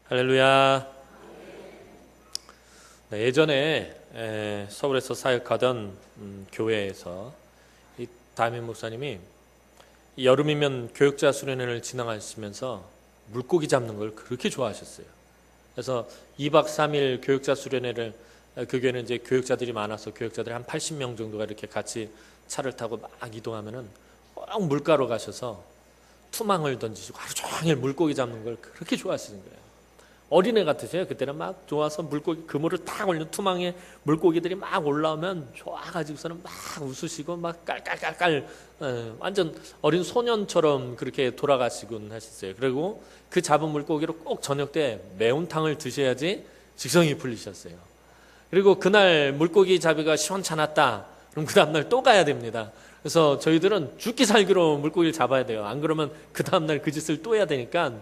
할렐루야. 네, 예전에 서울에서 사역하던 교회에서 이 담임 목사님이 여름이면 교육자 수련회를 진행하시면서 물고기 잡는 걸 그렇게 좋아하셨어요. 그래서 2박 3일 교육자 수련회를, 그 교회는 이제 교육자들이 많아서 교육자들이 한 80명 정도가 이렇게 같이 차를 타고 막 이동하면은 꼭 물가로 가셔서 투망을 던지시고 하루 종일 물고기 잡는 걸 그렇게 좋아하시는 거예요. 어린애 같으세요. 그때는 막 좋아서 물고기 그물을 탁 올려 투망에 물고기들이 막 올라오면 좋아가지고서는 막 웃으시고 막 깔깔깔깔 완전 어린 소년처럼 그렇게 돌아가시곤 하셨어요. 그리고 그 잡은 물고기로 꼭 저녁 때 매운탕을 드셔야지 직성이 풀리셨어요. 그리고 그날 물고기 잡이가 시원찮았다. 그럼 그 다음날 또 가야 됩니다. 그래서 저희들은 죽기 살기로 물고기를 잡아야 돼요. 안 그러면 그 다음날 그 짓을 또 해야 되니까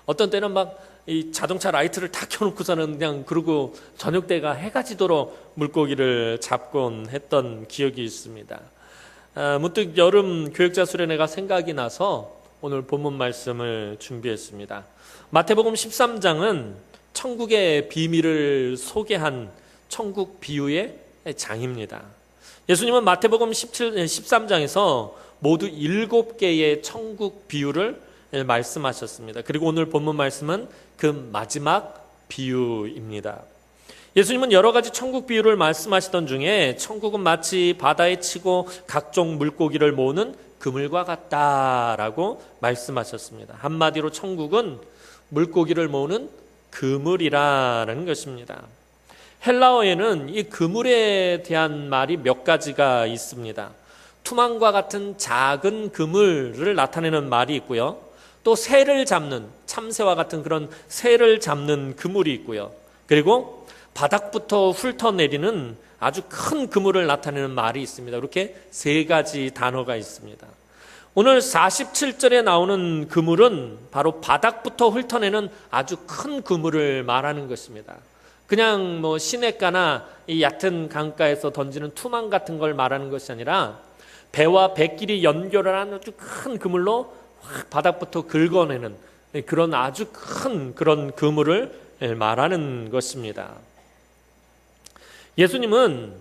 어떤 때는 막 이 자동차 라이트를 다 켜놓고서는 그냥 그러고 저녁 때가 해가 지도록 물고기를 잡곤 했던 기억이 있습니다. 문득 여름 교육자 수련회가 생각이 나서 오늘 본문 말씀을 준비했습니다. 마태복음 13장은 천국의 비밀을 소개한 천국 비유의 장입니다. 예수님은 마태복음 13장에서 모두 7개의 천국 비유를 말씀하셨습니다. 그리고 오늘 본문 말씀은 그 마지막 비유입니다. 예수님은 여러 가지 천국 비유를 말씀하시던 중에 천국은 마치 바다에 치고 각종 물고기를 모으는 그물과 같다라고 말씀하셨습니다. 한마디로 천국은 물고기를 모으는 그물이라는 것입니다. 헬라어에는 이 그물에 대한 말이 몇 가지가 있습니다. 투망과 같은 작은 그물을 나타내는 말이 있고요. 또 새를 잡는, 참새와 같은 그런 새를 잡는 그물이 있고요. 그리고 바닥부터 훑어내리는 아주 큰 그물을 나타내는 말이 있습니다. 이렇게 세 가지 단어가 있습니다. 오늘 47절에 나오는 그물은 바로 바닥부터 훑어내는 아주 큰 그물을 말하는 것입니다. 그냥 뭐 시냇가나 이 얕은 강가에서 던지는 투망 같은 걸 말하는 것이 아니라 배와 배끼리 연결을 하는 아주 큰 그물로 바닥부터 긁어내는 그런 아주 큰 그런 그물을 말하는 것입니다. 예수님은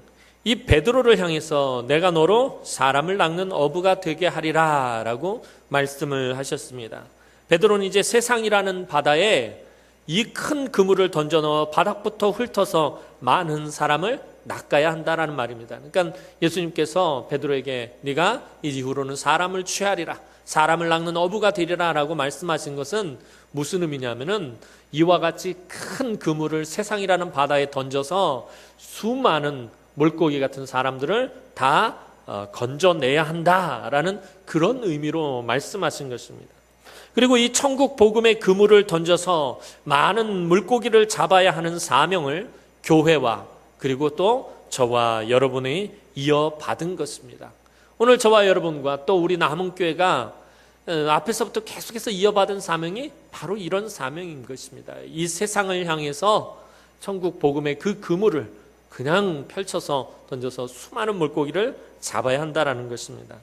이 베드로를 향해서 내가 너로 사람을 낚는 어부가 되게 하리라 라고 말씀을 하셨습니다. 베드로는 이제 세상이라는 바다에 이 큰 그물을 던져 넣어 바닥부터 훑어서 많은 사람을 낚아야 한다라는 말입니다. 그러니까 예수님께서 베드로에게 네가 이 이후로는 사람을 취하리라, 사람을 낚는 어부가 되리라 라고 말씀하신 것은 무슨 의미냐면은 이와 같이 큰 그물을 세상이라는 바다에 던져서 수많은 물고기 같은 사람들을 다 건져내야 한다라는 그런 의미로 말씀하신 것입니다. 그리고 이 천국 복음의 그물을 던져서 많은 물고기를 잡아야 하는 사명을 교회와 그리고 또 저와 여러분이 이어받은 것입니다. 오늘 저와 여러분과 또 우리 남은교회가 앞에서부터 계속해서 이어받은 사명이 바로 이런 사명인 것입니다. 이 세상을 향해서 천국 복음의 그 그물을 그냥 펼쳐서 던져서 수많은 물고기를 잡아야 한다는 것입니다.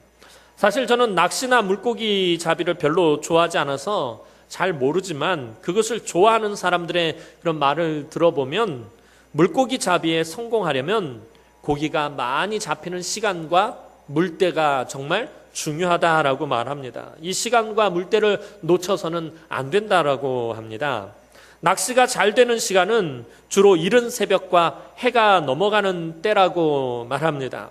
사실 저는 낚시나 물고기 잡이를 별로 좋아하지 않아서 잘 모르지만 그것을 좋아하는 사람들의 그런 말을 들어보면 물고기 잡이에 성공하려면 고기가 많이 잡히는 시간과 물때가 정말 중요하다라고 말합니다. 이 시간과 물때를 놓쳐서는 안 된다라고 합니다. 낚시가 잘 되는 시간은 주로 이른 새벽과 해가 넘어가는 때라고 말합니다.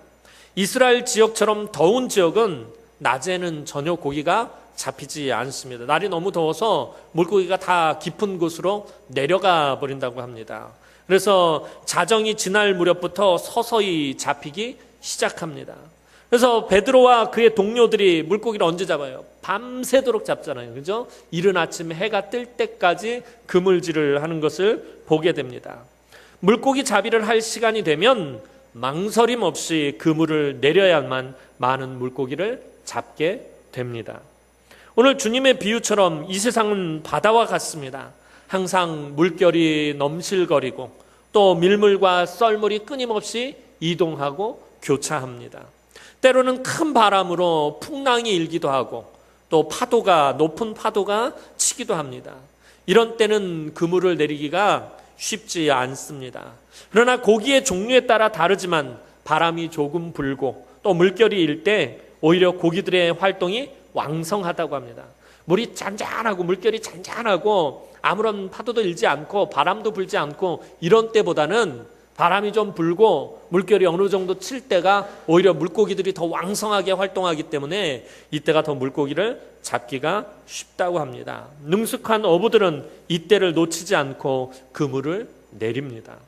이스라엘 지역처럼 더운 지역은 낮에는 전혀 고기가 잡히지 않습니다. 날이 너무 더워서 물고기가 다 깊은 곳으로 내려가 버린다고 합니다. 그래서 자정이 지날 무렵부터 서서히 잡히기 시작합니다. 그래서 베드로와 그의 동료들이 물고기를 언제 잡아요? 밤새도록 잡잖아요. 그죠? 이른 아침에 해가 뜰 때까지 그물질을 하는 것을 보게 됩니다. 물고기 잡이를 할 시간이 되면 망설임 없이 그물을 내려야만 많은 물고기를 잡게 됩니다. 오늘 주님의 비유처럼 이 세상은 바다와 같습니다. 항상 물결이 넘실거리고 또 밀물과 썰물이 끊임없이 이동하고 교차합니다. 때로는 큰 바람으로 풍랑이 일기도 하고 또 파도가 높은 파도가 치기도 합니다. 이런 때는 그물을 내리기가 쉽지 않습니다. 그러나 고기의 종류에 따라 다르지만 바람이 조금 불고 또 물결이 일 때 오히려 고기들의 활동이 왕성하다고 합니다. 물이 잔잔하고 물결이 잔잔하고 아무런 파도도 일지 않고 바람도 불지 않고 이런 때보다는 바람이 좀 불고 물결이 어느 정도 칠 때가 오히려 물고기들이 더 왕성하게 활동하기 때문에 이때가 더 물고기를 잡기가 쉽다고 합니다. 능숙한 어부들은 이때를 놓치지 않고 그물을 내립니다.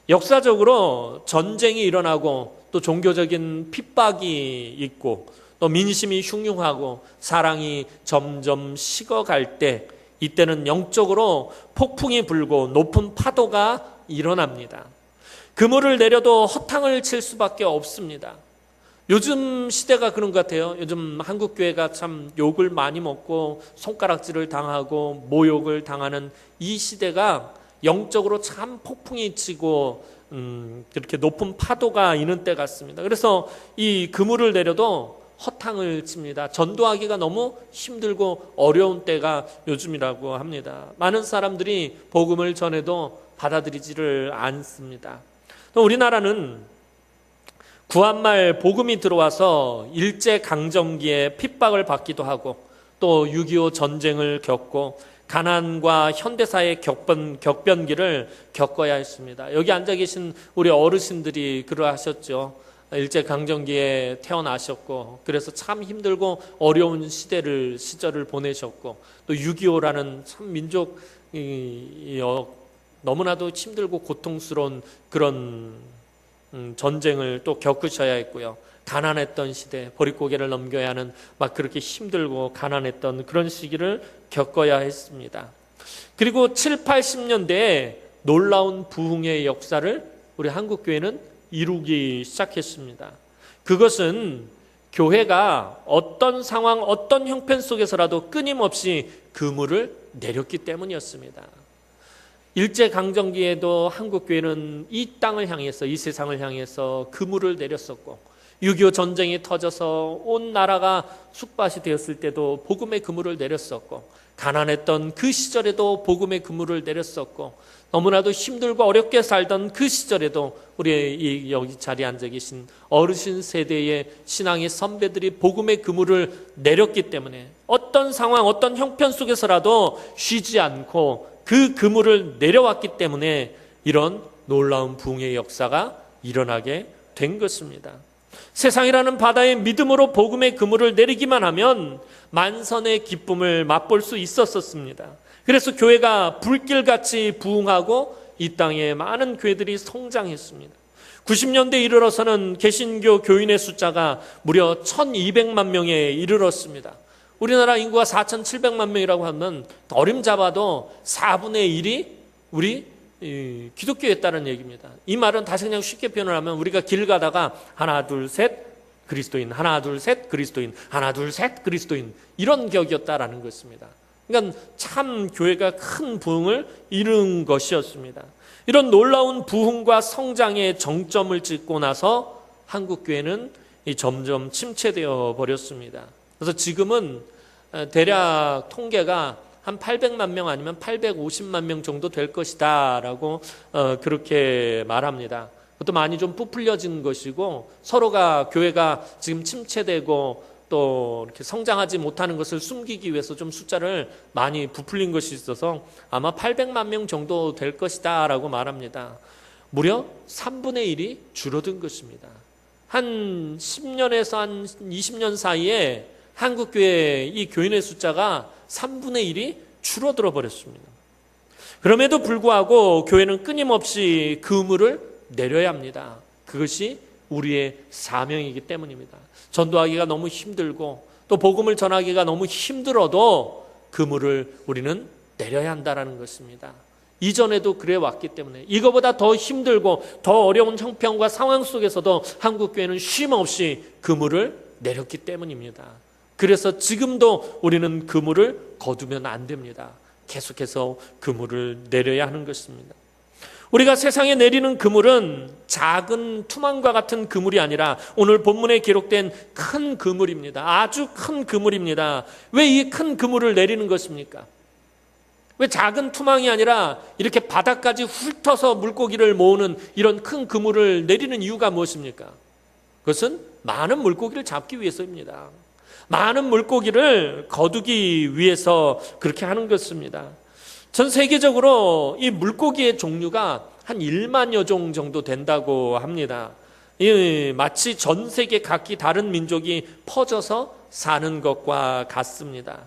역사적으로 전쟁이 일어나고 또 종교적인 핍박이 있고 또 민심이 흉흉하고 사랑이 점점 식어갈 때 이때는 영적으로 폭풍이 불고 높은 파도가 일어납니다. 그물을 내려도 허탕을 칠 수밖에 없습니다. 요즘 시대가 그런 것 같아요. 요즘 한국교회가 참 욕을 많이 먹고 손가락질을 당하고 모욕을 당하는 이 시대가 영적으로 참 폭풍이 치고 그렇게 높은 파도가 있는 때 같습니다. 그래서 이 그물을 내려도 허탕을 칩니다. 전도하기가 너무 힘들고 어려운 때가 요즘이라고 합니다. 많은 사람들이 복음을 전해도 받아들이지를 않습니다. 또 우리나라는 구한말 복음이 들어와서 일제강점기에 핍박을 받기도 하고 또 6.25 전쟁을 겪고 가난과 현대사의 격변기를 겪어야 했습니다. 여기 앉아 계신 우리 어르신들이 그러하셨죠. 일제강점기에 태어나셨고 그래서 참 힘들고 어려운 시절을 보내셨고 또 6.25라는 참 민족 너무나도 힘들고 고통스러운 그런 전쟁을 또 겪으셔야 했고요. 가난했던 시대, 보릿고개를 넘겨야 하는 막 그렇게 힘들고 가난했던 그런 시기를 겪어야 했습니다. 그리고 7, 80년대에 놀라운 부흥의 역사를 우리 한국교회는 이루기 시작했습니다. 그것은 교회가 어떤 상황, 어떤 형편 속에서라도 끊임없이 그물을 내렸기 때문이었습니다. 일제강점기에도 한국교회는 이 땅을 향해서, 이 세상을 향해서 그물을 내렸었고 6.25 전쟁이 터져서 온 나라가 쑥밭이 되었을 때도 복음의 그물을 내렸었고 가난했던 그 시절에도 복음의 그물을 내렸었고 너무나도 힘들고 어렵게 살던 그 시절에도 우리 여기 자리에 앉아 계신 어르신 세대의 신앙의 선배들이 복음의 그물을 내렸기 때문에 어떤 상황, 어떤 형편 속에서라도 쉬지 않고 그 그물을 내려왔기 때문에 이런 놀라운 부흥의 역사가 일어나게 된 것입니다. 세상이라는 바다에 믿음으로 복음의 그물을 내리기만 하면 만선의 기쁨을 맛볼 수 있었습니다. 그래서 교회가 불길같이 부흥하고 이 땅에 많은 교회들이 성장했습니다. 90년대에 이르러서는 개신교 교인의 숫자가 무려 1200만 명에 이르렀습니다. 우리나라 인구가 4700만 명이라고 하면 어림잡아도 4분의 1이 우리 기독교였다는 얘기입니다. 이 말은 다시 그냥 쉽게 표현을 하면 우리가 길 가다가 하나 둘 셋 그리스도인, 하나 둘 셋 그리스도인, 하나 둘 셋 그리스도인 이런 격이었다라는 것입니다. 그러니까 참 교회가 큰 부흥을 이룬 것이었습니다. 이런 놀라운 부흥과 성장의 정점을 찍고 나서 한국교회는 점점 침체되어 버렸습니다. 그래서 지금은 대략 통계가 한 800만 명 아니면 850만 명 정도 될 것이다 라고 그렇게 말합니다. 그것도 많이 좀 부풀려진 것이고 서로가 교회가 지금 침체되고 또 이렇게 성장하지 못하는 것을 숨기기 위해서 좀 숫자를 많이 부풀린 것이 있어서 아마 800만 명 정도 될 것이다 라고 말합니다. 무려 3분의 1이 줄어든 것입니다. 한 10년에서 한 20년 사이에 한국교회 이 교인의 숫자가 3분의 1이 줄어들어 버렸습니다. 그럼에도 불구하고 교회는 끊임없이 그물을 내려야 합니다. 그것이 우리의 사명이기 때문입니다. 전도하기가 너무 힘들고 또 복음을 전하기가 너무 힘들어도 그물을 우리는 내려야 한다는 것입니다. 이전에도 그래 왔기 때문에 이거보다 더 힘들고 더 어려운 형편과 상황 속에서도 한국교회는 쉼없이 그물을 내렸기 때문입니다. 그래서 지금도 우리는 그물을 거두면 안 됩니다. 계속해서 그물을 내려야 하는 것입니다. 우리가 세상에 내리는 그물은 작은 투망과 같은 그물이 아니라 오늘 본문에 기록된 큰 그물입니다. 아주 큰 그물입니다. 왜 이 큰 그물을 내리는 것입니까? 왜 작은 투망이 아니라 이렇게 바닥까지 훑어서 물고기를 모으는 이런 큰 그물을 내리는 이유가 무엇입니까? 그것은 많은 물고기를 잡기 위해서입니다. 많은 물고기를 거두기 위해서 그렇게 하는 것입니다. 전 세계적으로 이 물고기의 종류가 한 1만여 종 정도 된다고 합니다. 마치 전 세계 각기 다른 민족이 퍼져서 사는 것과 같습니다.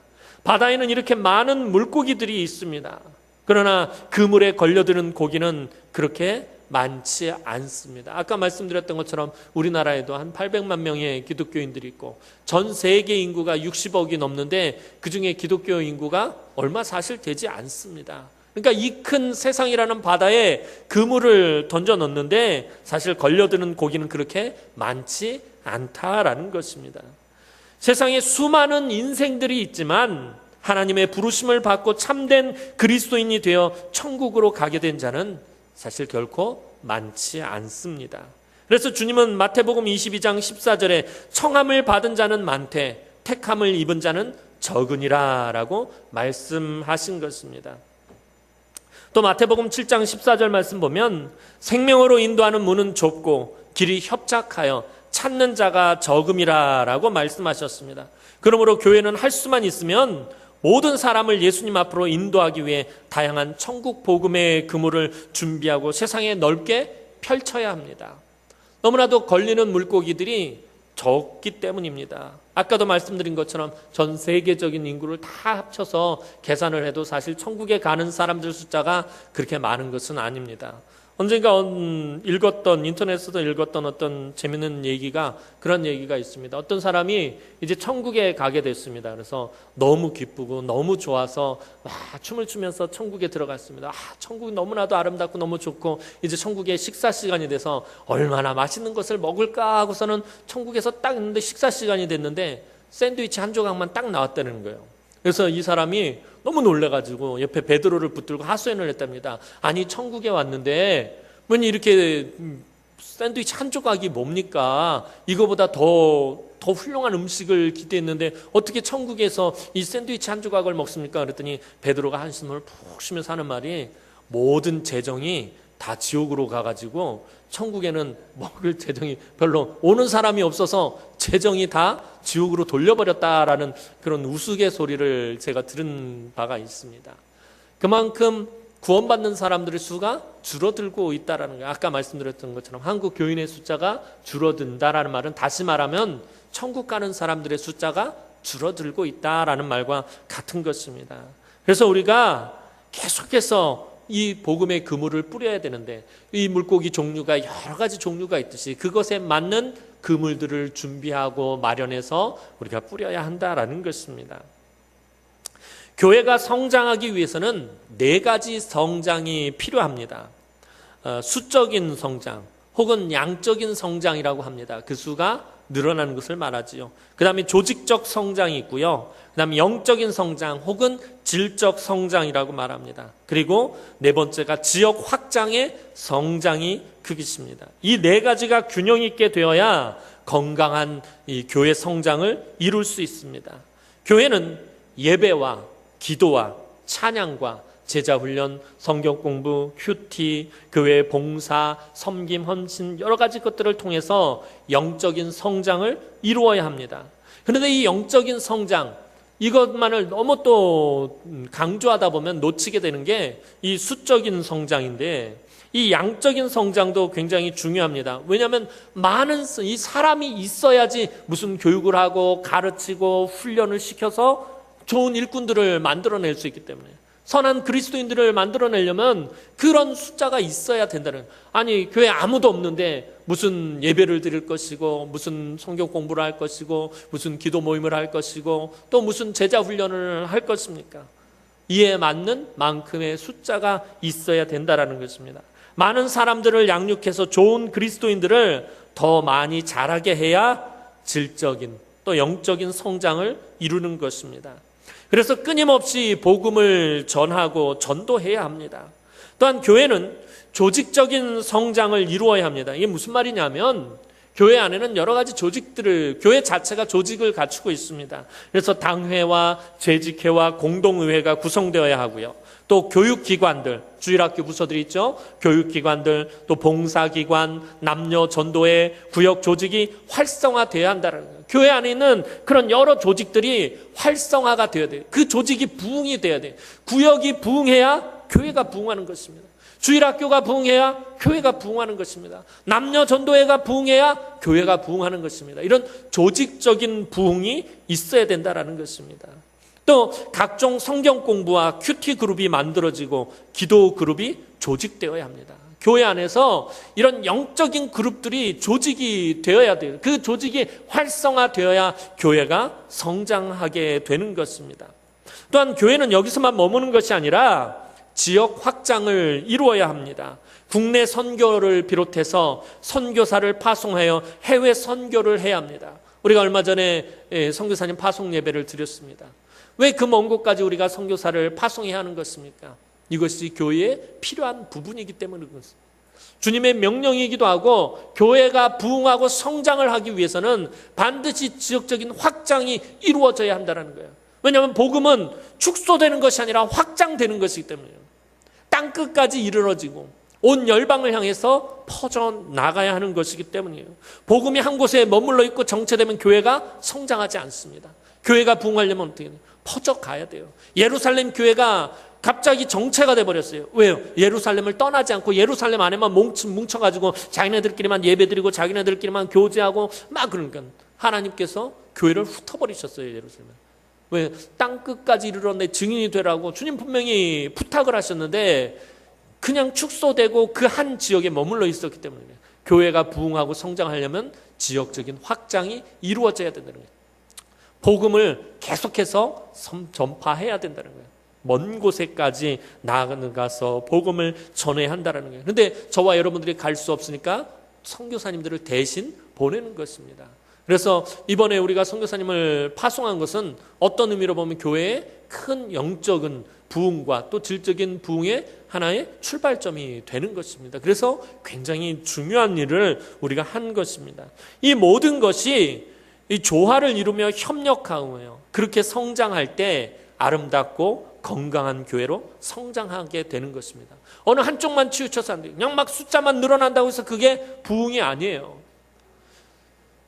바다에는 이렇게 많은 물고기들이 있습니다. 그러나 그물에 걸려드는 고기는 그렇게 많지 않습니다. 아까 말씀드렸던 것처럼 우리나라에도 한 800만 명의 기독교인들이 있고 전 세계 인구가 60억이 넘는데 그중에 기독교 인구가 얼마 사실 되지 않습니다. 그러니까 이 큰 세상이라는 바다에 그물을 던져 넣는데 사실 걸려드는 고기는 그렇게 많지 않다라는 것입니다. 세상에 수많은 인생들이 있지만 하나님의 부르심을 받고 참된 그리스도인이 되어 천국으로 가게 된 자는 사실 결코 많지 않습니다. 그래서 주님은 마태복음 22장 14절에 청함을 받은 자는 많되 택함을 입은 자는 적으니라 라고 말씀하신 것입니다. 또 마태복음 7장 14절 말씀 보면 생명으로 인도하는 문은 좁고 길이 협착하여 찾는 자가 적음이라 라고 말씀하셨습니다. 그러므로 교회는 할 수만 있으면 모든 사람을 예수님 앞으로 인도하기 위해 다양한 천국 복음의 그물을 준비하고 세상에 넓게 펼쳐야 합니다. 너무나도 걸리는 물고기들이 적기 때문입니다. 아까도 말씀드린 것처럼 전 세계적인 인구를 다 합쳐서 계산을 해도 사실 천국에 가는 사람들 숫자가 그렇게 많은 것은 아닙니다. 언젠가 인터넷에서 읽었던 어떤 재밌는 얘기가 그런 얘기가 있습니다. 어떤 사람이 이제 천국에 가게 됐습니다. 그래서 너무 기쁘고 너무 좋아서 춤을 추면서 천국에 들어갔습니다. 천국이 너무나도 아름답고 너무 좋고 이제 천국에 식사 시간이 돼서 얼마나 맛있는 것을 먹을까 하고서는 천국에서 딱 있는데 식사 시간이 됐는데 샌드위치 한 조각만 딱 나왔다는 거예요. 그래서 이 사람이 너무 놀래가지고 옆에 베드로를 붙들고 하소연을 했답니다. 아니 천국에 왔는데 뭐니 이렇게 샌드위치 한 조각이 뭡니까? 이거보다 더 훌륭한 음식을 기대했는데 어떻게 천국에서 이 샌드위치 한 조각을 먹습니까? 그랬더니 베드로가 한숨을 푹 쉬면서 하는 말이 모든 재정이 다 지옥으로 가가지고 천국에는 먹을 재정이 별로 오는 사람이 없어서 재정이 다 지옥으로 돌려버렸다라는 그런 우스갯소리를 제가 들은 바가 있습니다. 그만큼 구원받는 사람들의 수가 줄어들고 있다라는 거예요. 아까 말씀드렸던 것처럼 한국 교인의 숫자가 줄어든다라는 말은 다시 말하면 천국 가는 사람들의 숫자가 줄어들고 있다라는 말과 같은 것입니다. 그래서 우리가 계속해서 이 복음의 그물을 뿌려야 되는데 이 물고기 종류가 여러 가지 종류가 있듯이 그것에 맞는 그물들을 준비하고 마련해서 우리가 뿌려야 한다라는 것입니다. 교회가 성장하기 위해서는 4가지 성장이 필요합니다. 수적인 성장 혹은 양적인 성장이라고 합니다. 그 수가 늘어나는 것을 말하지요. 그 다음에 조직적 성장이 있고요. 그 다음에 영적인 성장 혹은 질적 성장이라고 말합니다. 그리고 4번째가 지역 확장의 성장이 그것입니다. 이 4가지가 균형 있게 되어야 건강한 이 교회 성장을 이룰 수 있습니다. 교회는 예배와 기도와 찬양과 제자훈련, 성경공부, 큐티, 교회 봉사, 섬김, 헌신 여러 가지 것들을 통해서 영적인 성장을 이루어야 합니다. 그런데 이 영적인 성장 이것만을 너무 또 강조하다 보면 놓치게 되는 게 이 수적인 성장인데 이 양적인 성장도 굉장히 중요합니다. 왜냐하면 많은 이 사람이 있어야지 무슨 교육을 하고 가르치고 훈련을 시켜서 좋은 일꾼들을 만들어낼 수 있기 때문에 선한 그리스도인들을 만들어내려면 그런 숫자가 있어야 된다는. 아니 교회 아무도 없는데 무슨 예배를 드릴 것이고 무슨 성경 공부를 할 것이고 무슨 기도 모임을 할 것이고 또 무슨 제자 훈련을 할 것입니까? 이에 맞는 만큼의 숫자가 있어야 된다라는 것입니다. 많은 사람들을 양육해서 좋은 그리스도인들을 더 많이 자라게 해야 질적인 또 영적인 성장을 이루는 것입니다. 그래서 끊임없이 복음을 전하고 전도해야 합니다. 또한 교회는 조직적인 성장을 이루어야 합니다. 이게 무슨 말이냐면 교회 안에는 여러 가지 조직들을, 교회 자체가 조직을 갖추고 있습니다. 그래서 당회와 재직회와 공동의회가 구성되어야 하고요. 또 교육기관들, 주일학교 부서들이 있죠. 교육기관들, 또 봉사기관, 남녀 전도회, 구역 조직이 활성화되어야 한다는 거예요. 교회 안에 있는 그런 여러 조직들이 활성화가 되어야 돼요. 그 조직이 부흥이 돼야 돼요. 구역이 부흥해야 교회가 부흥하는 것입니다. 주일학교가 부흥해야 교회가 부흥하는 것입니다. 남녀 전도회가 부흥해야 교회가 부흥하는 것입니다. 이런 조직적인 부흥이 있어야 된다는 것입니다. 또 각종 성경 공부와 큐티 그룹이 만들어지고 기도 그룹이 조직되어야 합니다. 교회 안에서 이런 영적인 그룹들이 조직이 되어야 돼요. 그 조직이 활성화되어야 교회가 성장하게 되는 것입니다. 또한 교회는 여기서만 머무는 것이 아니라 지역 확장을 이루어야 합니다. 국내 선교를 비롯해서 선교사를 파송하여 해외 선교를 해야 합니다. 우리가 얼마 전에 선교사님 파송 예배를 드렸습니다. 왜 그 먼 곳까지 우리가 선교사를 파송해야 하는 것입니까? 이것이 교회에 필요한 부분이기 때문에 그렇습니다. 주님의 명령이기도 하고 교회가 부흥하고 성장을 하기 위해서는 반드시 지역적인 확장이 이루어져야 한다는 거예요. 왜냐하면 복음은 축소되는 것이 아니라 확장되는 것이기 때문이에요. 땅끝까지 이르러지고 온 열방을 향해서 퍼져나가야 하는 것이기 때문이에요. 복음이 한 곳에 머물러 있고 정체되면 교회가 성장하지 않습니다. 교회가 부흥하려면 어떻게 해요? 퍼져가야 돼요. 예루살렘 교회가 갑자기 정체가 돼버렸어요. 왜요? 예루살렘을 떠나지 않고 예루살렘 안에만 뭉쳐가지고 자기네들끼리만 예배드리고 자기네들끼리만 교제하고 막 그러니까 하나님께서 교회를 흩어버리셨어요. 예루살렘에. 왜? 땅끝까지 이르러 내 증인이 되라고 주님 분명히 부탁을 하셨는데 그냥 축소되고 그 한 지역에 머물러 있었기 때문에 교회가 부흥하고 성장하려면 지역적인 확장이 이루어져야 된다는 거예요. 복음을 계속해서 전파해야 된다는 거예요. 먼 곳에까지 나가서 복음을 전해야 한다는 거예요. 그런데 저와 여러분들이 갈 수 없으니까 선교사님들을 대신 보내는 것입니다. 그래서 이번에 우리가 선교사님을 파송한 것은 어떤 의미로 보면 교회의 큰 영적인 부흥과 또 질적인 부흥의 하나의 출발점이 되는 것입니다. 그래서 굉장히 중요한 일을 우리가 한 것입니다. 이 모든 것이 이 조화를 이루며 협력하며 그렇게 성장할 때 아름답고 건강한 교회로 성장하게 되는 것입니다. 어느 한쪽만 치우쳐서 안 돼요. 그냥 막 숫자만 늘어난다고 해서 그게 부흥이 아니에요.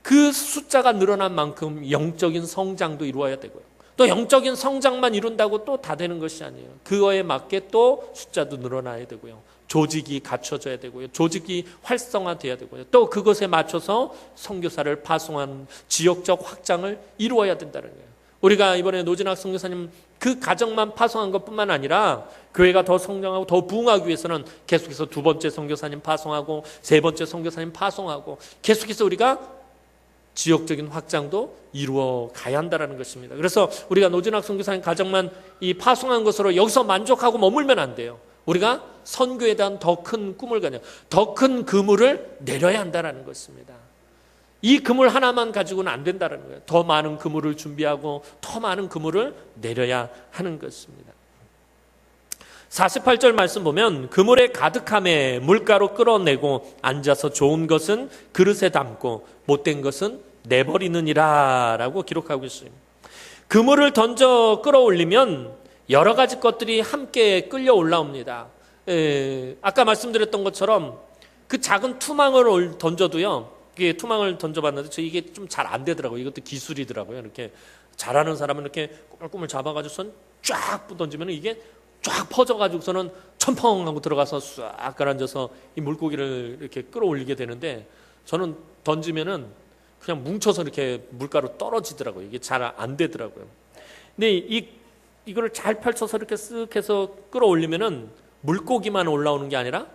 그 숫자가 늘어난 만큼 영적인 성장도 이루어야 되고요. 또 영적인 성장만 이룬다고 또 다 되는 것이 아니에요. 그거에 맞게 또 숫자도 늘어나야 되고요. 조직이 갖춰져야 되고요. 조직이 활성화돼야 되고요. 또 그것에 맞춰서 선교사를 파송한 지역적 확장을 이루어야 된다는 거예요. 우리가 이번에 노진학 선교사님 그 가정만 파송한 것뿐만 아니라 교회가 더 성장하고 더 부흥하기 위해서는 계속해서 두 번째 선교사님 파송하고 세 번째 선교사님 파송하고 계속해서 우리가 지역적인 확장도 이루어 가야 한다는 것입니다. 그래서 우리가 노진학 선교사님 가정만 이 파송한 것으로 여기서 만족하고 머물면 안 돼요. 우리가 선교에 대한 더 큰 꿈을 가냐, 더 큰 그물을 내려야 한다는 것입니다. 이 그물 하나만 가지고는 안 된다는 거예요. 더 많은 그물을 준비하고 더 많은 그물을 내려야 하는 것입니다. 48절 말씀 보면 그물에 가득함에 물가로 끌어내고 앉아서 좋은 것은 그릇에 담고 못된 것은 내버리느니라 라고 기록하고 있어요. 그물을 던져 끌어올리면 여러 가지 것들이 함께 끌려 올라옵니다. 아까 말씀드렸던 것처럼 그 작은 투망을 던져도요. 이게 투망을 던져봤는데 저 이게 좀 잘 안 되더라고요. 이것도 기술이더라고요. 이렇게 잘하는 사람은 이렇게 꾸물꾸물 잡아가지고선 쫙 던지면 이게 쫙 퍼져가지고서는 첨펑하고 들어가서 싹 가라앉아서 이 물고기를 이렇게 끌어올리게 되는데 저는 던지면은 그냥 뭉쳐서 이렇게 물가로 떨어지더라고요. 이게 잘 안 되더라고요. 근데 이거를 잘 펼쳐서 이렇게 쓱 해서 끌어올리면은 물고기만 올라오는 게 아니라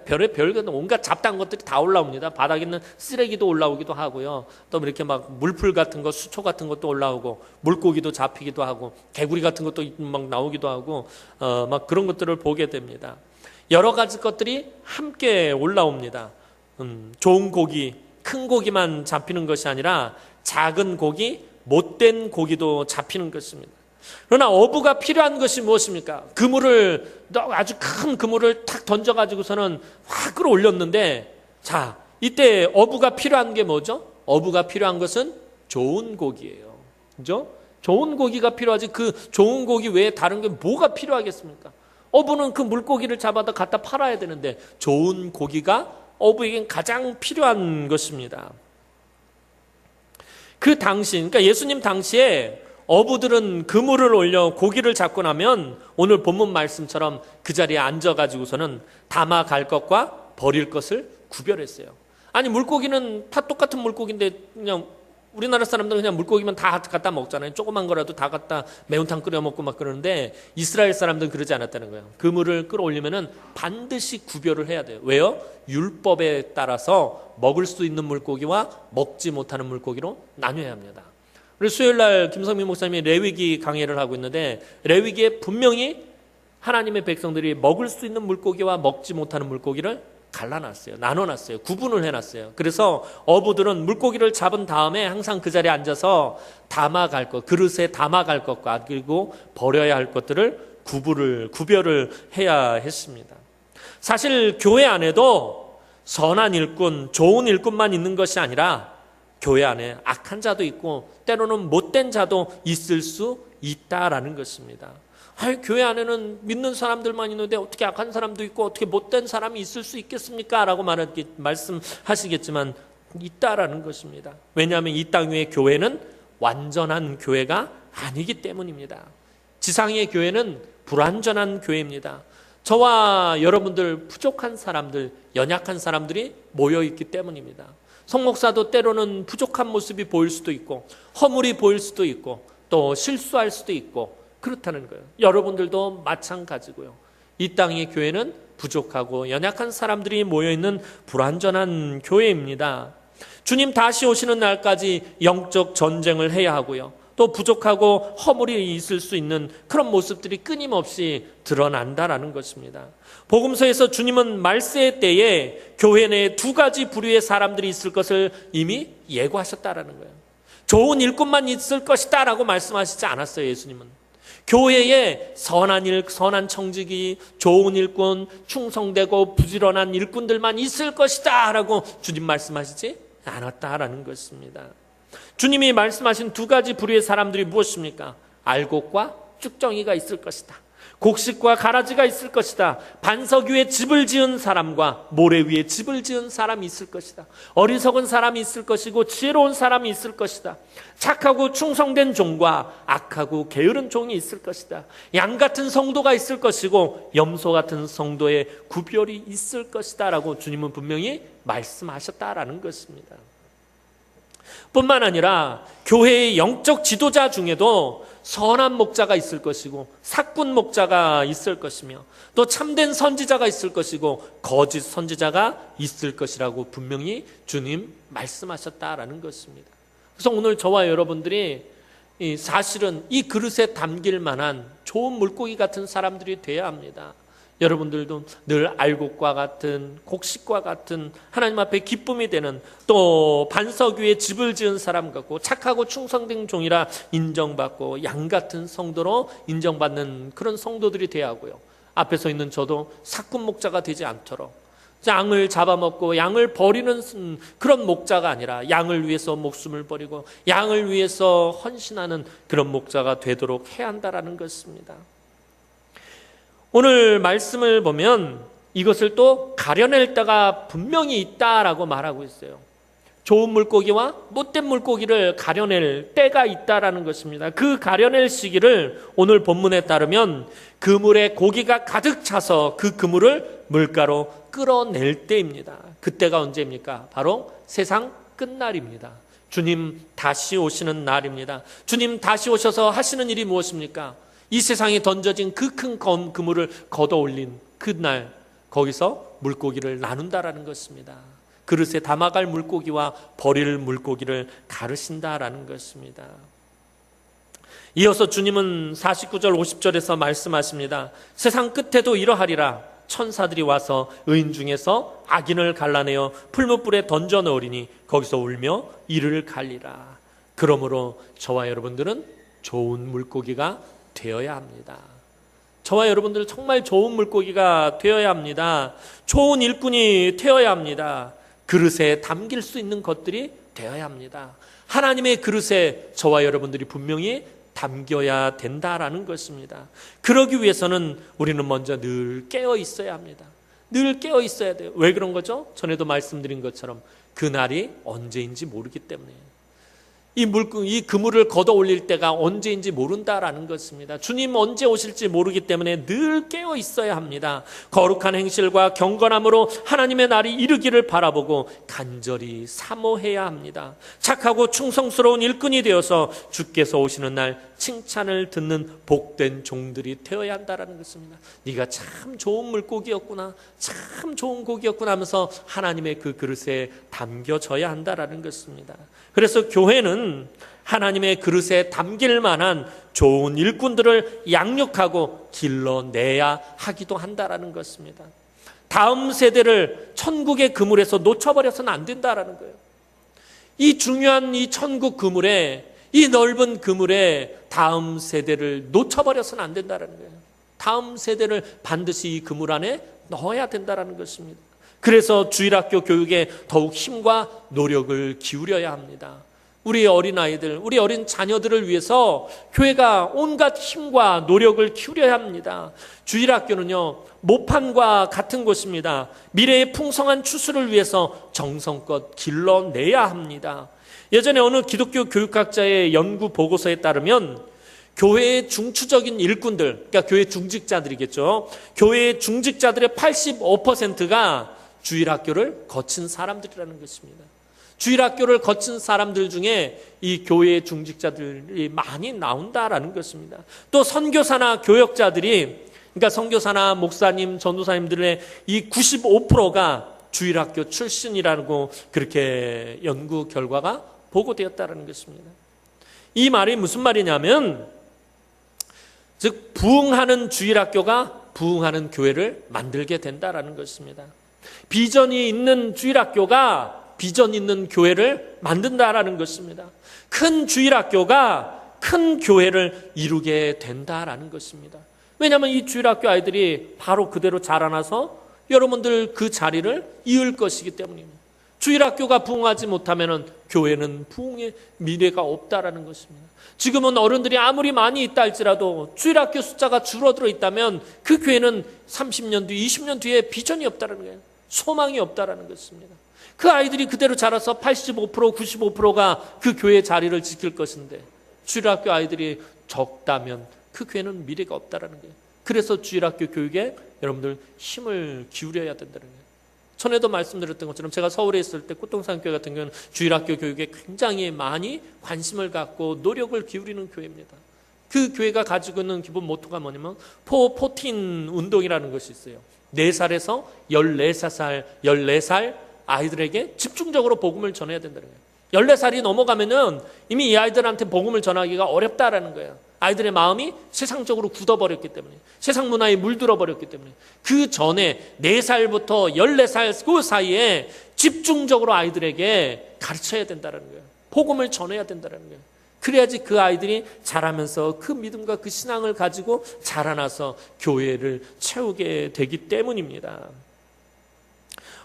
별의별 온갖 잡다한 것들이 다 올라옵니다. 바닥에 있는 쓰레기도 올라오기도 하고요. 또 이렇게 막 물풀 같은 거, 수초 같은 것도 올라오고 물고기도 잡히기도 하고 개구리 같은 것도 막 나오기도 하고 막 그런 것들을 보게 됩니다. 여러 가지 것들이 함께 올라옵니다. 좋은 고기, 큰 고기만 잡히는 것이 아니라 작은 고기, 못된 고기도 잡히는 것입니다. 그러나 어부가 필요한 것이 무엇입니까? 그물을 아주 큰 그물을 탁 던져가지고서는 확 끌어올렸는데 자 이때 어부가 필요한 게 뭐죠? 어부가 필요한 것은 좋은 고기예요. 그죠? 좋은 고기가 필요하지 그 좋은 고기 외에 다른 게 뭐가 필요하겠습니까? 어부는 그 물고기를 잡아다 갖다 팔아야 되는데 좋은 고기가 어부에겐 가장 필요한 것입니다. 그 당시, 그러니까 예수님 당시에 어부들은 그물을 올려 고기를 잡고 나면 오늘 본문 말씀처럼 그 자리에 앉아가지고서는 담아갈 것과 버릴 것을 구별했어요. 아니 물고기는 다 똑같은 물고기인데 그냥 우리나라 사람들은 그냥 물고기면 다 갖다 먹잖아요. 조그만 거라도 다 갖다 매운탕 끓여 먹고 막 그러는데 이스라엘 사람들은 그러지 않았다는 거예요. 그물을 끌어올리면은 반드시 구별을 해야 돼요. 왜요? 율법에 따라서 먹을 수 있는 물고기와 먹지 못하는 물고기로 나뉘어야 합니다. 그래서 수요일날 김성민 목사님이 레위기 강의를 하고 있는데 레위기에 분명히 하나님의 백성들이 먹을 수 있는 물고기와 먹지 못하는 물고기를 갈라놨어요. 나눠놨어요. 구분을 해놨어요. 그래서 어부들은 물고기를 잡은 다음에 항상 그 자리에 앉아서 담아갈 것, 그릇에 담아갈 것과 그리고 버려야 할 것들을 구별을 해야 했습니다. 사실 교회 안에도 선한 일꾼, 좋은 일꾼만 있는 것이 아니라 교회 안에 악한 자도 있고 때로는 못된 자도 있을 수 있다라는 것입니다. 교회 안에는 믿는 사람들만 있는데 어떻게 악한 사람도 있고 어떻게 못된 사람이 있을 수 있겠습니까? 라고 말씀하시겠지만 있다라는 것입니다. 왜냐하면 이 땅 위의 교회는 완전한 교회가 아니기 때문입니다. 지상의 교회는 불완전한 교회입니다. 저와 여러분들 부족한 사람들, 연약한 사람들이 모여있기 때문입니다. 성목사도 때로는 부족한 모습이 보일 수도 있고 허물이 보일 수도 있고 또 실수할 수도 있고 그렇다는 거예요. 여러분들도 마찬가지고요. 이 땅의 교회는 부족하고 연약한 사람들이 모여있는 불완전한 교회입니다. 주님 다시 오시는 날까지 영적 전쟁을 해야 하고요. 또 부족하고 허물이 있을 수 있는 그런 모습들이 끊임없이 드러난다라는 것입니다. 복음서에서 주님은 말세의 때에 교회 내에 두 가지 부류의 사람들이 있을 것을 이미 예고하셨다라는 거예요. 좋은 일꾼만 있을 것이다 라고 말씀하시지 않았어요. 예수님은. 교회에 선한 일, 선한 청지기, 좋은 일꾼, 충성되고 부지런한 일꾼들만 있을 것이다 라고 주님 말씀하시지 않았다라는 것입니다. 주님이 말씀하신 두 가지 부류의 사람들이 무엇입니까? 알곡과 쭉정이가 있을 것이다. 곡식과 가라지가 있을 것이다. 반석 위에 집을 지은 사람과 모래 위에 집을 지은 사람이 있을 것이다. 어리석은 사람이 있을 것이고 지혜로운 사람이 있을 것이다. 착하고 충성된 종과 악하고 게으른 종이 있을 것이다. 양 같은 성도가 있을 것이고 염소 같은 성도의 구별이 있을 것이다 라고 주님은 분명히 말씀하셨다라는 것입니다. 뿐만 아니라 교회의 영적 지도자 중에도 선한 목자가 있을 것이고 삭군 목자가 있을 것이며 또 참된 선지자가 있을 것이고 거짓 선지자가 있을 것이라고 분명히 주님 말씀하셨다라는 것입니다. 그래서 오늘 저와 여러분들이 사실은 이 그릇에 담길 만한 좋은 물고기 같은 사람들이 되어야 합니다. 여러분들도 늘 알곡과 같은 곡식과 같은 하나님 앞에 기쁨이 되는 또 반석 위에 집을 지은 사람 같고 착하고 충성된 종이라 인정받고 양 같은 성도로 인정받는 그런 성도들이 되어야 하고요. 앞에 서 있는 저도 삭군 목자가 되지 않도록 양을 잡아먹고 양을 버리는 그런 목자가 아니라 양을 위해서 목숨을 버리고 양을 위해서 헌신하는 그런 목자가 되도록 해야 한다라는 것입니다. 오늘 말씀을 보면 이것을 또 가려낼 때가 분명히 있다라고 말하고 있어요. 좋은 물고기와 못된 물고기를 가려낼 때가 있다라는 것입니다. 그 가려낼 시기를 오늘 본문에 따르면 그물에 고기가 가득 차서 그 그물을 물가로 끌어낼 때입니다. 그때가 언제입니까? 바로 세상 끝날입니다. 주님 다시 오시는 날입니다. 주님 다시 오셔서 하시는 일이 무엇입니까? 이 세상에 던져진 그 큰 그물을 걷어올린 그날 거기서 물고기를 나눈다라는 것입니다. 그릇에 담아갈 물고기와 버릴 물고기를 가르신다라는 것입니다. 이어서 주님은 49절 50절에서 말씀하십니다. 세상 끝에도 이러하리라. 천사들이 와서 의인 중에서 악인을 갈라내어 풀무불에 던져 넣으리니 거기서 울며 이를 갈리라. 그러므로 저와 여러분들은 좋은 물고기가 되어야 합니다. 저와 여러분들 정말 좋은 물고기가 되어야 합니다. 좋은 일꾼이 되어야 합니다. 그릇에 담길 수 있는 것들이 되어야 합니다. 하나님의 그릇에 저와 여러분들이 분명히 담겨야 된다라는 것입니다. 그러기 위해서는 우리는 먼저 늘 깨어 있어야 합니다. 늘 깨어 있어야 돼요. 왜 그런 거죠? 전에도 말씀드린 것처럼 그날이 언제인지 모르기 때문에요. 이 그물을 걷어 올릴 때가 언제인지 모른다라는 것입니다. 주님 언제 오실지 모르기 때문에 늘 깨어 있어야 합니다. 거룩한 행실과 경건함으로 하나님의 날이 이르기를 바라보고 간절히 사모해야 합니다. 착하고 충성스러운 일꾼이 되어서 주께서 오시는 날 칭찬을 듣는 복된 종들이 되어야 한다는 것입니다. 네가 참 좋은 물고기였구나, 참 좋은 고기였구나 하면서 하나님의 그 그릇에 담겨져야 한다는 것입니다. 그래서 교회는 하나님의 그릇에 담길 만한 좋은 일꾼들을 양육하고 길러내야 하기도 한다는 것입니다. 다음 세대를 천국의 그물에서 놓쳐버려서는 안 된다는 거예요. 이 중요한 이 천국 그물에, 이 넓은 그물에 다음 세대를 놓쳐버려서는 안 된다는 거예요. 다음 세대를 반드시 이 그물 안에 넣어야 된다는 것입니다. 그래서 주일학교 교육에 더욱 힘과 노력을 기울여야 합니다. 우리 어린아이들, 우리 어린 자녀들을 위해서 교회가 온갖 힘과 노력을 기울여야 합니다. 주일학교는요, 모판과 같은 곳입니다. 미래의 풍성한 추수를 위해서 정성껏 길러내야 합니다. 예전에 어느 기독교 교육학자의 연구 보고서에 따르면 교회의 중추적인 일꾼들, 그러니까 교회 중직자들이겠죠. 교회의 중직자들의 85%가 주일학교를 거친 사람들이라는 것입니다. 주일학교를 거친 사람들 중에 이 교회의 중직자들이 많이 나온다라는 것입니다. 또 선교사나 교역자들이, 그러니까 선교사나 목사님, 전도사님들의 이 95%가 주일학교 출신이라고 그렇게 연구 결과가 보고되었다는 것입니다. 이 말이 무슨 말이냐면, 즉 부흥하는 주일학교가 부흥하는 교회를 만들게 된다라는 것입니다. 비전이 있는 주일학교가 비전 있는 교회를 만든다라는 것입니다. 큰 주일학교가 큰 교회를 이루게 된다라는 것입니다. 왜냐하면 이 주일학교 아이들이 바로 그대로 자라나서 여러분들 그 자리를 이을 것이기 때문입니다. 주일학교가 부흥하지 못하면 교회는 부흥의 미래가 없다라는 것입니다. 지금은 어른들이 아무리 많이 있다 할지라도 주일학교 숫자가 줄어들어 있다면 그 교회는 30년 뒤, 20년 뒤에 비전이 없다는 거예요. 소망이 없다라는 것입니다. 그 아이들이 그대로 자라서 85%, 95%가 그 교회의 자리를 지킬 것인데 주일학교 아이들이 적다면 그 교회는 미래가 없다라는 거예요. 그래서 주일학교 교육에 여러분들 힘을 기울여야 된다는 거예요. 전에도 말씀드렸던 것처럼 제가 서울에 있을 때 꽃동산교회 같은 경우는 주일학교 교육에 굉장히 많이 관심을 갖고 노력을 기울이는 교회입니다. 그 교회가 가지고 있는 기본 모토가 뭐냐면 414 운동이라는 것이 있어요. 4살에서 14살 아이들에게 집중적으로 복음을 전해야 된다는 거예요. 14살이 넘어가면은 이미 이 아이들한테 복음을 전하기가 어렵다라는 거예요. 아이들의 마음이 세상적으로 굳어버렸기 때문에, 세상 문화에 물들어버렸기 때문에 그 전에 4살부터 14살 그 사이에 집중적으로 아이들에게 가르쳐야 된다는 거예요. 복음을 전해야 된다는 거예요. 그래야지 그 아이들이 자라면서 그 믿음과 그 신앙을 가지고 자라나서 교회를 채우게 되기 때문입니다.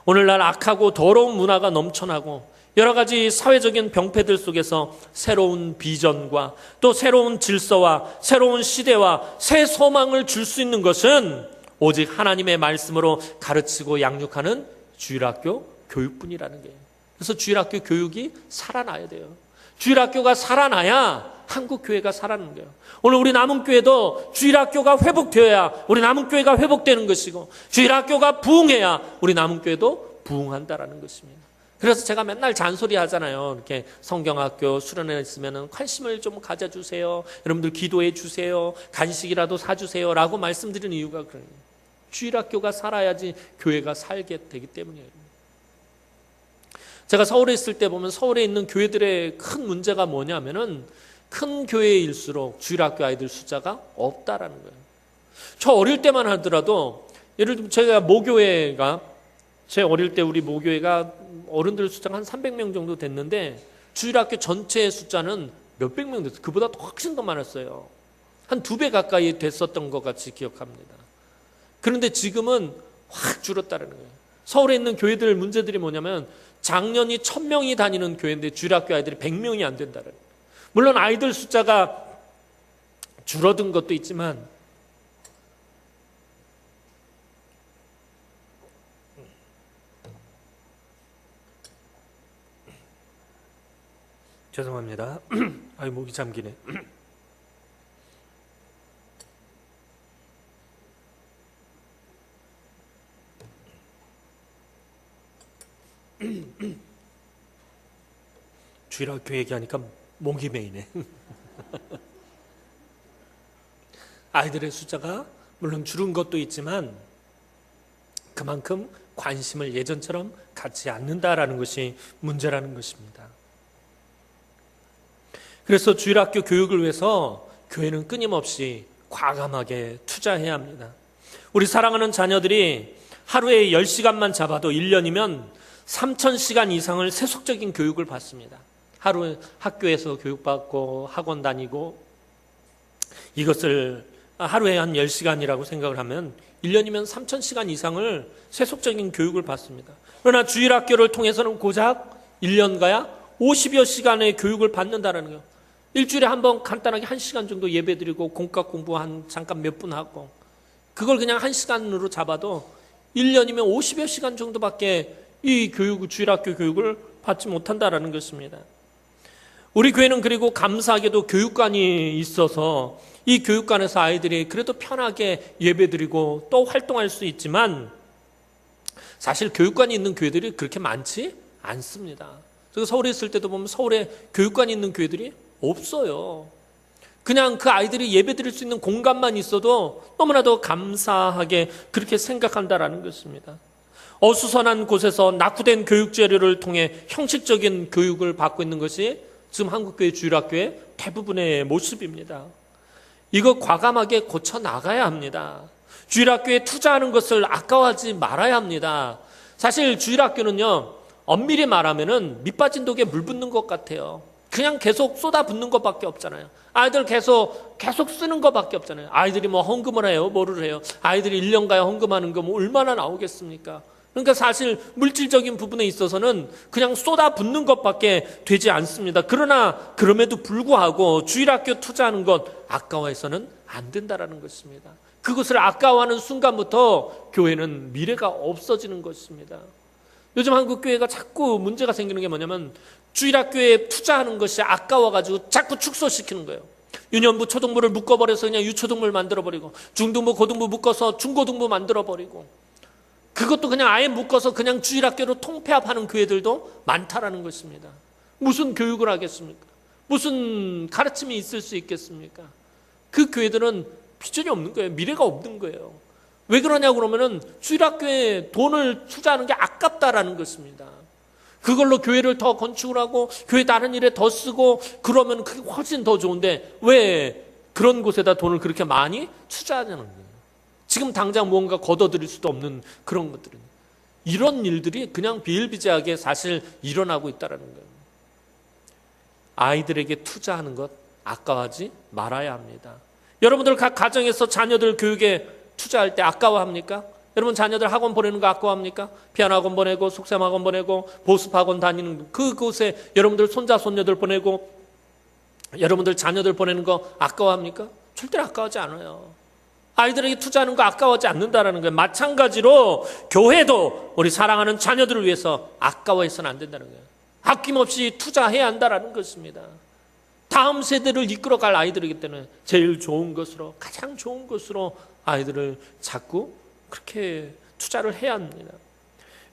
오늘날 악하고 더러운 문화가 넘쳐나고 여러 가지 사회적인 병폐들 속에서 새로운 비전과 또 새로운 질서와 새로운 시대와 새 소망을 줄 수 있는 것은 오직 하나님의 말씀으로 가르치고 양육하는 주일학교 교육뿐이라는 거예요. 그래서 주일학교 교육이 살아나야 돼요. 주일학교가 살아나야 한국교회가 살아나는 거예요. 오늘 우리 남은교회도 주일학교가 회복되어야 우리 남은교회가 회복되는 것이고, 주일학교가 부흥해야 우리 남은교회도 부흥한다라는 것입니다. 그래서 제가 맨날 잔소리 하잖아요. 이렇게 성경학교 수련회 있으면 관심을 좀 가져주세요. 여러분들 기도해 주세요. 간식이라도 사주세요. 라고 말씀드리는 이유가 그래요. 주일학교가 살아야지 교회가 살게 되기 때문이에요. 제가 서울에 있을 때 보면 서울에 있는 교회들의 큰 문제가 뭐냐면은 큰 교회일수록 주일학교 아이들 숫자가 없다라는 거예요. 저 어릴 때만 하더라도 예를 들면 제가 모교회가 제 어릴 때 우리 모교회가 어른들 숫자가 한 300명 정도 됐는데 주일학교 전체 숫자는 몇백 명 됐어요. 그보다 훨씬 더 많았어요. 한 2배 가까이 됐었던 것 같이 기억합니다. 그런데 지금은 확 줄었다는 거예요. 서울에 있는 교회들 문제들이 뭐냐면 작년이 1000명이 다니는 교회인데 주일학교 아이들이 100명이 안 된다는. 물론 아이들 숫자가 줄어든 것도 있지만 죄송합니다. 아이 목이 잠기네. 주일학교 얘기하니까 목이 메이네. 아이들의 숫자가 물론 줄은 것도 있지만 그만큼 관심을 예전처럼 갖지 않는다라는 것이 문제라는 것입니다. 그래서 주일학교 교육을 위해서 교회는 끊임없이 과감하게 투자해야 합니다. 우리 사랑하는 자녀들이 하루에 10시간만 잡아도 1년이면 3000시간 이상을 세속적인 교육을 받습니다. 하루에 학교에서 교육받고 학원 다니고 이것을 하루에 한 10시간이라고 생각을 하면 1년이면 3000시간 이상을 세속적인 교육을 받습니다. 그러나 주일학교를 통해서는 고작 1년가야 50여 시간의 교육을 받는다는 거예요. 일주일에 한번 간단하게 1시간 정도 예배드리고 공과 공부 잠깐 몇 분 하고 그걸 그냥 1시간으로 잡아도 1년이면 50여 시간 정도밖에 이 주일학교 교육을 받지 못한다라는 것입니다. 우리 교회는 그리고 감사하게도 교육관이 있어서 이 교육관에서 아이들이 그래도 편하게 예배드리고 또 활동할 수 있지만 사실 교육관이 있는 교회들이 그렇게 많지 않습니다. 그래서 서울에 있을 때도 보면 서울에 교육관이 있는 교회들이 없어요. 그냥 그 아이들이 예배드릴 수 있는 공간만 있어도 너무나도 감사하게 그렇게 생각한다라는 것입니다. 어수선한 곳에서 낙후된 교육 재료를 통해 형식적인 교육을 받고 있는 것이 지금 한국교회 주일학교의 대부분의 모습입니다. 이거 과감하게 고쳐 나가야 합니다. 주일학교에 투자하는 것을 아까워하지 말아야 합니다. 사실 주일학교는요, 엄밀히 말하면은 밑빠진 독에 물 붓는 것 같아요. 그냥 계속 쏟아붓는 것밖에 없잖아요. 아이들 계속 쓰는 것밖에 없잖아요. 아이들이 뭐 헌금을 해요, 뭐를 해요. 아이들이 1년가에 헌금하는 거 뭐 얼마나 나오겠습니까? 그러니까 사실 물질적인 부분에 있어서는 그냥 쏟아붓는 것밖에 되지 않습니다. 그러나 그럼에도 불구하고 주일학교 투자하는 것 아까워해서는 안 된다라는 것입니다. 그것을 아까워하는 순간부터 교회는 미래가 없어지는 것입니다. 요즘 한국교회가 자꾸 문제가 생기는 게 뭐냐면 주일학교에 투자하는 것이 아까워가지고 자꾸 축소시키는 거예요. 유년부, 초등부를 묶어버려서 그냥 유초등부를 만들어버리고 중등부, 고등부 묶어서 중고등부 만들어버리고 그것도 그냥 아예 묶어서 그냥 주일학교로 통폐합하는 교회들도 많다라는 것입니다. 무슨 교육을 하겠습니까? 무슨 가르침이 있을 수 있겠습니까? 그 교회들은 비전이 없는 거예요. 미래가 없는 거예요. 왜 그러냐고 그러면은 주일학교에 돈을 투자하는 게 아깝다라는 것입니다. 그걸로 교회를 더 건축을 하고 교회 다른 일에 더 쓰고 그러면 그게 훨씬 더 좋은데 왜 그런 곳에다 돈을 그렇게 많이 투자하냐는 거예요. 지금 당장 무언가 걷어들일 수도 없는 그런 것들은 이런 일들이 그냥 비일비재하게 사실 일어나고 있다는 거예요. 아이들에게 투자하는 것 아까워하지 말아야 합니다. 여러분들 각 가정에서 자녀들 교육에 투자할 때 아까워합니까? 여러분 자녀들 학원 보내는 거 아까워합니까? 피아노 학원 보내고 속셈 학원 보내고 보습 학원 다니는 그곳에 여러분들 손자 손녀들 보내고 여러분들 자녀들 보내는 거 아까워합니까? 절대로 아까워하지 않아요. 아이들에게 투자하는 거 아까워하지 않는다라는 거예요. 마찬가지로 교회도 우리 사랑하는 자녀들을 위해서 아까워해서는 안 된다는 거예요. 아낌없이 투자해야 한다라는 것입니다. 다음 세대를 이끌어갈 아이들이기 때문에 제일 좋은 것으로 가장 좋은 것으로 아이들을 자꾸 그렇게 투자를 해야 합니다.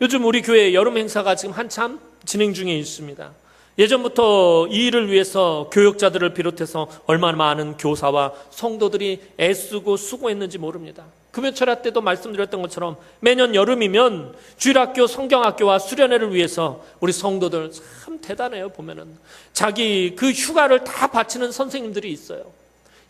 요즘 우리 교회 여름 행사가 지금 한참 진행 중에 있습니다. 예전부터 이 일을 위해서 교역자들을 비롯해서 얼마나 많은 교사와 성도들이 애쓰고 수고했는지 모릅니다. 금요철야 때도 말씀드렸던 것처럼 매년 여름이면 주일학교, 성경학교와 수련회를 위해서 우리 성도들 참 대단해요. 보면은 자기 그 휴가를 다 바치는 선생님들이 있어요.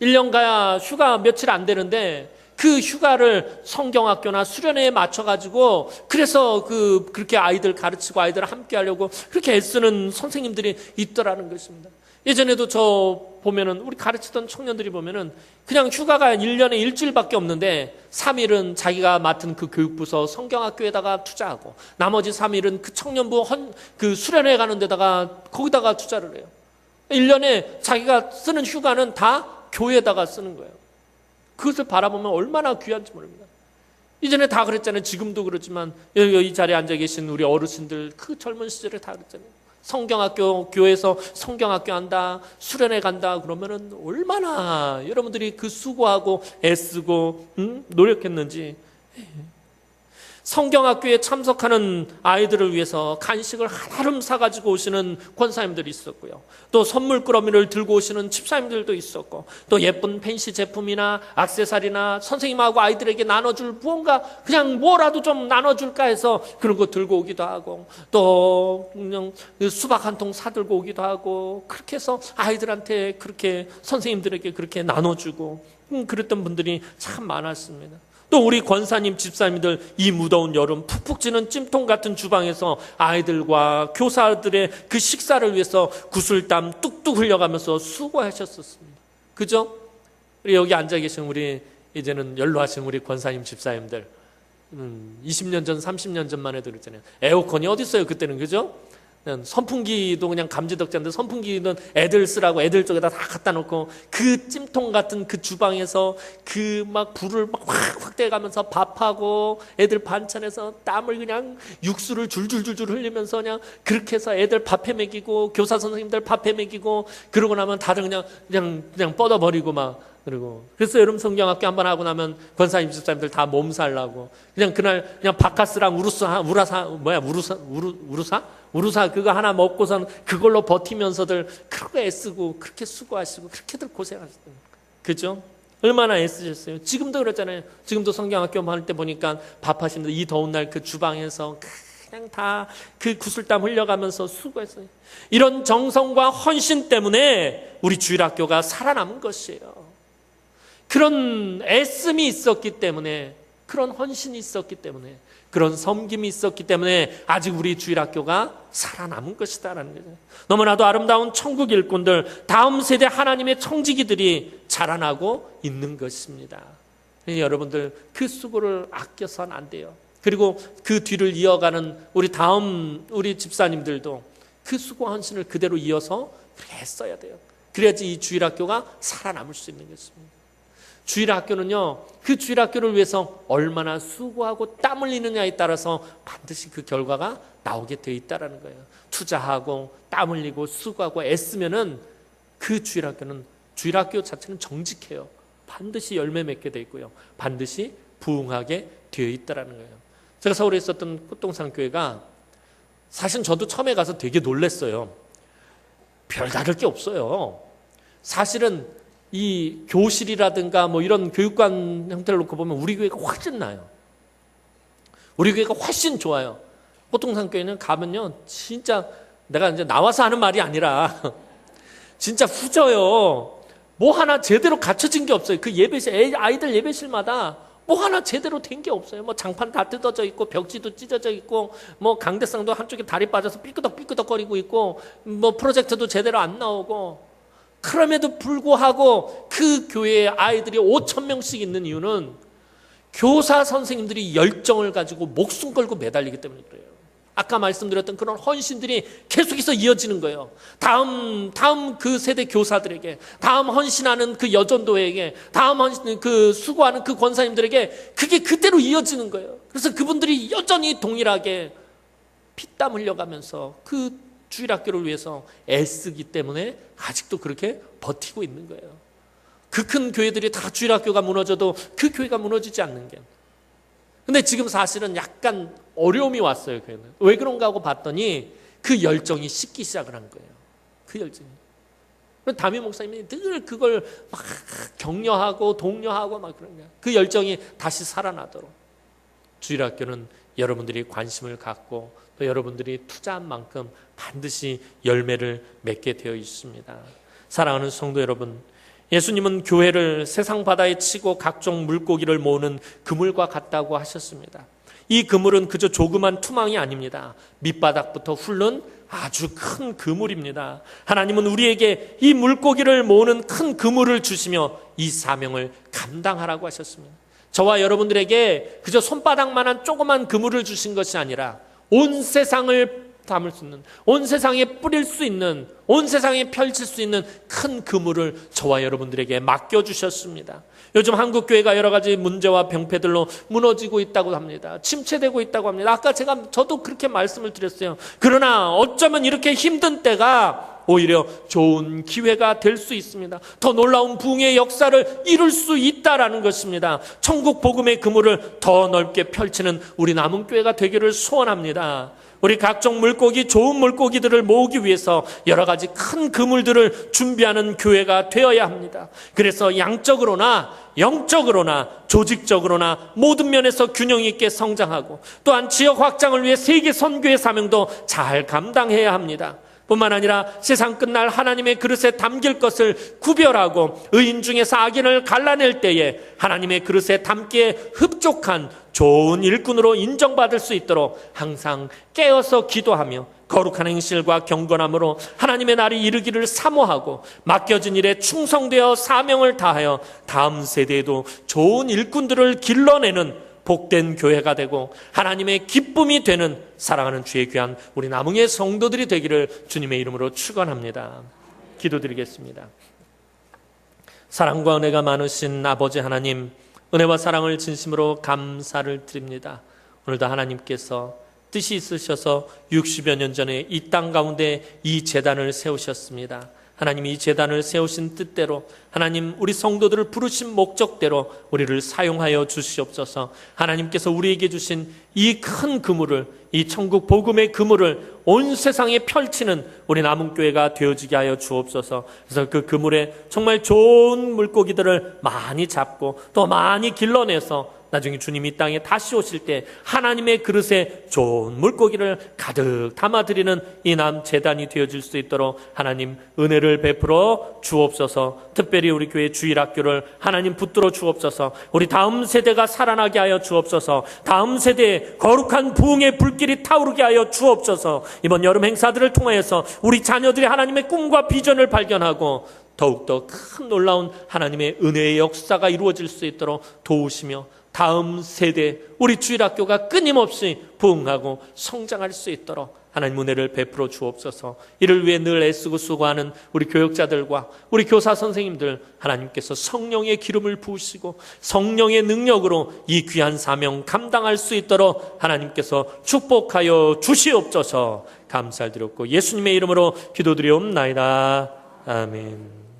1년 가야 휴가 며칠 안 되는데 그 휴가를 성경학교나 수련회에 맞춰가지고 그래서 그렇게 아이들 가르치고 아이들을 함께 하려고 그렇게 애쓰는 선생님들이 있더라는 것입니다. 예전에도 저 보면은 우리 가르치던 청년들이 보면은 그냥 휴가가 1년에 일주일밖에 없는데 3일은 자기가 맡은 그 교육부서 성경학교에다가 투자하고 나머지 3일은 그 청년부 그 수련회 가는 데다가 거기다가 투자를 해요. 1년에 자기가 쓰는 휴가는 다 교회에다가 쓰는 거예요. 그것을 바라보면 얼마나 귀한지 모릅니다. 이전에 다 그랬잖아요. 지금도 그렇지만 여기 이 자리에 앉아 계신 우리 어르신들 그 젊은 시절에 다 그랬잖아요. 성경학교, 교회에서 성경학교 한다, 수련회 간다 그러면은 얼마나 여러분들이 그 수고하고 애쓰고 노력했는지. 성경학교에 참석하는 아이들을 위해서 간식을 한아름 사가지고 오시는 권사님들이 있었고요. 또 선물꾸러미를 들고 오시는 집사님들도 있었고, 또 예쁜 펜시 제품이나 액세서리나 선생님하고 아이들에게 나눠줄 무언가 그냥 뭐라도 좀 나눠줄까 해서 그런 거 들고 오기도 하고, 또 그냥 수박 한 통 사들고 오기도 하고, 그렇게 해서 아이들한테 그렇게 선생님들에게 그렇게 나눠주고 그랬던 분들이 참 많았습니다. 또 우리 권사님, 집사님들 이 무더운 여름 푹푹 찌는 찜통 같은 주방에서 아이들과 교사들의 그 식사를 위해서 구슬땀 뚝뚝 흘려가면서 수고하셨었습니다. 그죠? 우리 여기 앉아 계신 우리 이제는 연로하신 우리 권사님, 집사님들 20년 전, 30년 전만 해도 그랬잖아요. 에어컨이 어디 있어요 그때는. 그죠? 선풍기도 그냥 감지덕자인데 선풍기는 애들 쓰라고 애들 쪽에다 다 갖다 놓고 그 찜통 같은 그 주방에서 그 막 불을 막 확 떼가면서 밥하고 애들 반찬에서 땀을 그냥 육수를 줄줄줄줄 흘리면서 그냥 그렇게 해서 애들 밥해 먹이고 교사 선생님들 밥해 먹이고 그러고 나면 다들 그냥 뻗어버리고 막 그리고 그래서 여름 성경학교 한번 하고 나면 권사님 집사님들 다 몸살나고 그냥 그날 그냥 바카스랑 우루사 그거 하나 먹고선 그걸로 버티면서들 그렇게 애쓰고 그렇게 수고하시고 그렇게들 고생하셨어요. 그죠? 얼마나 애쓰셨어요. 지금도 그렇잖아요. 지금도 성경학교 할 때 보니까 밥하시는데 이 더운 날 그 주방에서 그냥 다 그 구슬땀 흘려가면서 수고했어요. 이런 정성과 헌신 때문에 우리 주일학교가 살아남은 것이에요. 그런 애씀이 있었기 때문에, 그런 헌신이 있었기 때문에, 그런 섬김이 있었기 때문에 아직 우리 주일학교가 살아남은 것이다라는 거죠. 너무나도 아름다운 천국 일꾼들, 다음 세대 하나님의 청지기들이 자라나고 있는 것입니다. 여러분들 그 수고를 아껴서는 안 돼요. 그리고 그 뒤를 이어가는 우리 집사님들도 그 수고 헌신을 그대로 이어서 그렇게 했어야 돼요. 그래야지 이 주일학교가 살아남을 수 있는 것입니다. 주일학교는요, 그 주일학교를 위해서 얼마나 수고하고 땀 흘리느냐에 따라서 반드시 그 결과가 나오게 되어 있다는 거예요. 투자하고 땀 흘리고 수고하고 애쓰면은 그 주일학교 자체는 정직해요. 반드시 열매 맺게 되어 있고요. 반드시 부흥하게 되어 있다는 거예요. 제가 서울에 있었던 꽃동산교회가 사실 저도 처음에 가서 되게 놀랐어요. 별다를 게 없어요. 사실은 이 교실이라든가 뭐 이런 교육관 형태를 놓고 보면 우리 교회가 훨씬 나아요. 우리 교회가 훨씬 좋아요. 꽃동산교회는 가면요, 진짜 내가 이제 나와서 하는 말이 아니라 진짜 후져요. 뭐 하나 제대로 갖춰진 게 없어요. 그 예배실, 아이들 예배실마다 뭐 하나 제대로 된 게 없어요. 뭐 장판 다 뜯어져 있고 벽지도 찢어져 있고 뭐 강대상도 한쪽에 다리 빠져서 삐끄덕삐끄덕거리고 있고 뭐 프로젝터도 제대로 안 나오고, 그럼에도 불구하고 그 교회에 아이들이 5,000명씩 있는 이유는 교사 선생님들이 열정을 가지고 목숨 걸고 매달리기 때문에 그래요. 아까 말씀드렸던 그런 헌신들이 계속해서 이어지는 거예요. 다음 그 세대 교사들에게, 다음 헌신하는 그 여전도에게, 다음 그 수고하는 그 권사님들에게 그게 그대로 이어지는 거예요. 그래서 그분들이 여전히 동일하게 피땀 흘려가면서 그 주일학교를 위해서 애쓰기 때문에 아직도 그렇게 버티고 있는 거예요. 그 큰 교회들이 다 주일학교가 무너져도 그 교회가 무너지지 않는 게. 근데 지금 사실은 약간 어려움이 왔어요. 교회는. 왜 그런가 하고 봤더니 그 열정이 식기 시작을 한 거예요. 그 열정이. 담임 목사님이 늘 그걸 막 격려하고 독려하고 막 그런 거예요. 그 열정이 다시 살아나도록 주일학교는 여러분들이 관심을 갖고 또 여러분들이 투자한 만큼 반드시 열매를 맺게 되어 있습니다. 사랑하는 성도 여러분, 예수님은 교회를 세상 바다에 치고 각종 물고기를 모으는 그물과 같다고 하셨습니다. 이 그물은 그저 조그만 투망이 아닙니다. 밑바닥부터 훑는 아주 큰 그물입니다. 하나님은 우리에게 이 물고기를 모으는 큰 그물을 주시며 이 사명을 감당하라고 하셨습니다. 저와 여러분들에게 그저 손바닥만한 조그만 그물을 주신 것이 아니라 온 세상을 담을 수 있는, 온 세상에 뿌릴 수 있는, 온 세상에 펼칠 수 있는 큰 그물을 저와 여러분들에게 맡겨주셨습니다. 요즘 한국교회가 여러 가지 문제와 병폐들로 무너지고 있다고 합니다. 침체되고 있다고 합니다. 아까 저도 그렇게 말씀을 드렸어요. 그러나 어쩌면 이렇게 힘든 때가 오히려 좋은 기회가 될 수 있습니다. 더 놀라운 부흥의 역사를 이룰 수 있다라는 것입니다. 천국 복음의 그물을 더 넓게 펼치는 우리 남은교회가 되기를 소원합니다. 우리 각종 물고기, 좋은 물고기들을 모으기 위해서 여러 가지 큰 그물들을 준비하는 교회가 되어야 합니다. 그래서 양적으로나 영적으로나 조직적으로나 모든 면에서 균형 있게 성장하고 또한 지역 확장을 위해 세계 선교의 사명도 잘 감당해야 합니다. 뿐만 아니라 세상 끝날 하나님의 그릇에 담길 것을 구별하고 의인 중에서 악인을 갈라낼 때에 하나님의 그릇에 담기에 흡족한 좋은 일꾼으로 인정받을 수 있도록 항상 깨어서 기도하며 거룩한 행실과 경건함으로 하나님의 날이 이르기를 사모하고 맡겨진 일에 충성되어 사명을 다하여 다음 세대에도 좋은 일꾼들을 길러내는 복된 교회가 되고 하나님의 기쁨이 되는 사랑하는 주의 귀한 우리 남흥의 성도들이 되기를 주님의 이름으로 축원합니다. 기도드리겠습니다. 사랑과 은혜가 많으신 아버지 하나님, 은혜와 사랑을 진심으로 감사를 드립니다. 오늘도 하나님께서 뜻이 있으셔서 60여 년 전에 이 땅 가운데 이 제단을 세우셨습니다. 하나님, 이 제단을 세우신 뜻대로 하나님 우리 성도들을 부르신 목적대로 우리를 사용하여 주시옵소서. 하나님께서 우리에게 주신 이 큰 그물을, 이 천국 복음의 그물을 온 세상에 펼치는 우리 남은교회가 되어지게 하여 주옵소서. 그래서 그 그물에 정말 좋은 물고기들을 많이 잡고 또 많이 길러내서 나중에 주님이 이 땅에 다시 오실 때 하나님의 그릇에 좋은 물고기를 가득 담아드리는 이 남 제단이 되어질 수 있도록 하나님 은혜를 베풀어 주옵소서. 특별히 우리 교회 주일학교를 하나님 붙들어 주옵소서. 우리 다음 세대가 살아나게 하여 주옵소서. 다음 세대에 거룩한 부흥의 불길이 타오르게 하여 주옵소서. 이번 여름 행사들을 통하여서 우리 자녀들이 하나님의 꿈과 비전을 발견하고 더욱더 큰 놀라운 하나님의 은혜의 역사가 이루어질 수 있도록 도우시며 다음 세대 우리 주일학교가 끊임없이 부흥하고 성장할 수 있도록 하나님 은혜를 베풀어 주옵소서. 이를 위해 늘 애쓰고 수고하는 우리 교역자들과 우리 교사 선생님들 하나님께서 성령의 기름을 부으시고 성령의 능력으로 이 귀한 사명 감당할 수 있도록 하나님께서 축복하여 주시옵소서. 감사드렸고 예수님의 이름으로 기도드리옵나이다. 아멘.